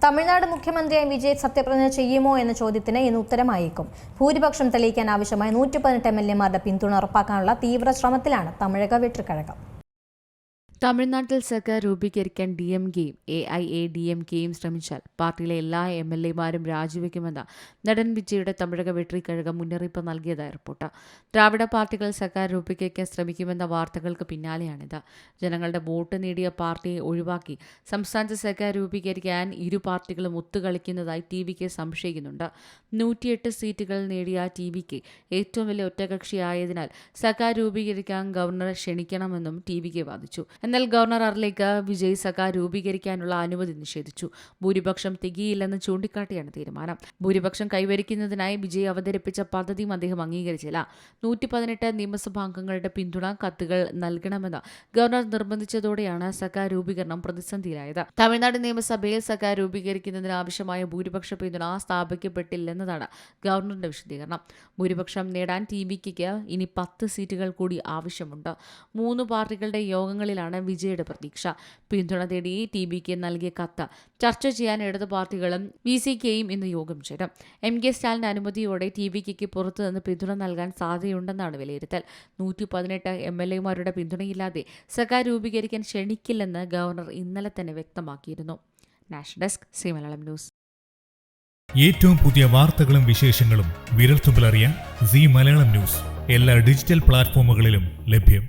തമിഴ്നാട് മുഖ്യമന്ത്രിയായി വിജയ് സത്യപ്രതിജ്ഞ ചെയ്യുമോ എന്ന ചോദ്യത്തിന് ഇന്ന് ഉത്തരമായേക്കും. ഭൂരിപക്ഷം തെളിയിക്കാൻ ആവശ്യമായ 118 MLA-മാരുടെ പിന്തുണ ഉറപ്പാക്കാനുള്ള തീവ്ര ശ്രമത്തിലാണ് തമിഴക വെട്രിക്കഴകം. തമിഴ്നാട്ടിൽ സർക്കാർ രൂപീകരിക്കാൻ DMKയും AIADMKയും ശ്രമിച്ചാൽ പാർട്ടിയിലെ എല്ലാ MLA-മാരും രാജിവെക്കുമെന്ന് നടൻ വിജയുടെ തമിഴക വെട്രിക്കഴകം മുന്നറിയിപ്പ് നൽകിയതായി റിപ്പോർട്ട്. ദ്രാവിഡ പാർട്ടികൾ സർക്കാർ രൂപീകരിക്കാൻ ശ്രമിക്കുമെന്ന വാർത്തകൾക്ക് പിന്നാലെയാണിത്. ജനങ്ങളുടെ വോട്ട് നേടിയ പാർട്ടിയെ ഒഴിവാക്കി സംസ്ഥാനത്ത് സർക്കാർ രൂപീകരിക്കാൻ ഇരു പാർട്ടികളും ഒത്തുകളിക്കുന്നതായി TVK സംശയിക്കുന്നുണ്ട്. 108 സീറ്റുകൾ നേടിയ TVK ഏറ്റവും വലിയ ഒറ്റകക്ഷിയായതിനാൽ സർക്കാർ രൂപീകരിക്കാൻ ഗവർണറെ ക്ഷണിക്കണമെന്നും TVK വാദിച്ചു. എന്നാൽ ഗവർണർ അർലേക്ക് വിജയ് സർക്കാർ രൂപീകരിക്കാനുള്ള അനുമതി നിഷേധിച്ചു. ഭൂരിപക്ഷം തികയില്ലെന്ന് ചൂണ്ടിക്കാട്ടിയാണ് തീരുമാനം. ഭൂരിപക്ഷം കൈവരിക്കുന്നതിനായി വിജയ് അവതരിപ്പിച്ച പദ്ധതിയും അദ്ദേഹം അംഗീകരിച്ചില്ല. 118 നിയമസഭാംഗങ്ങളുടെ പിന്തുണ കത്തുകൾ നൽകണമെന്ന് ഗവർണർ നിർബന്ധിച്ചതോടെയാണ് സർക്കാർ രൂപീകരണം പ്രതിസന്ധിയിലായത്. തമിഴ്നാട് നിയമസഭയിൽ സർക്കാർ രൂപീകരിക്കുന്നതിന് ആവശ്യമായ ഭൂരിപക്ഷ പിന്തുണ സ്ഥാപിക്കപ്പെട്ടില്ലെന്നതാണ് ഗവർണറുടെ വിശദീകരണം. ഭൂരിപക്ഷം നേടാൻ TVKയ്ക്ക് ഇനി 10 സീറ്റുകൾ കൂടി ആവശ്യമുണ്ട്. 3 പാർട്ടികളുടെ യോഗങ്ങളിലാണ് വിജയുടെ പ്രതീക്ഷ. പിന്തുണ തേടി TVK നൽകിയ കത്ത് ചർച്ച ചെയ്യാൻ ഇടതു പാർട്ടികളും VCKയും ഇന്ന് യോഗം ചേരും. MK സ്റ്റാലിന്റെ അനുമതിയോടെ TVKയ്ക്ക് പുറത്തുനിന്ന് പിന്തുണ നൽകാൻ സാധ്യതയുണ്ടെന്നാണ് വിലയിരുത്തൽ. 118 MLA-മാരുടെ പിന്തുണയില്ലാതെ സർക്കാർ രൂപീകരിക്കാൻ ക്ഷണിക്കില്ലെന്ന് ഗവർണർ ഇന്നലെ തന്നെ വ്യക്തമാക്കിയിരുന്നു. National desk C Malayalam news. ഏറ്റവും പുതിയ വാർത്തകളും വിശേഷങ്ങളും വിരൽത്തുമ്പിലറിയാൻ സി മലയാളം ന്യൂസ് എല്ലാ ഡിജിറ്റൽ പ്ലാറ്റ്ഫോമുകളിലും ലഭ്യം.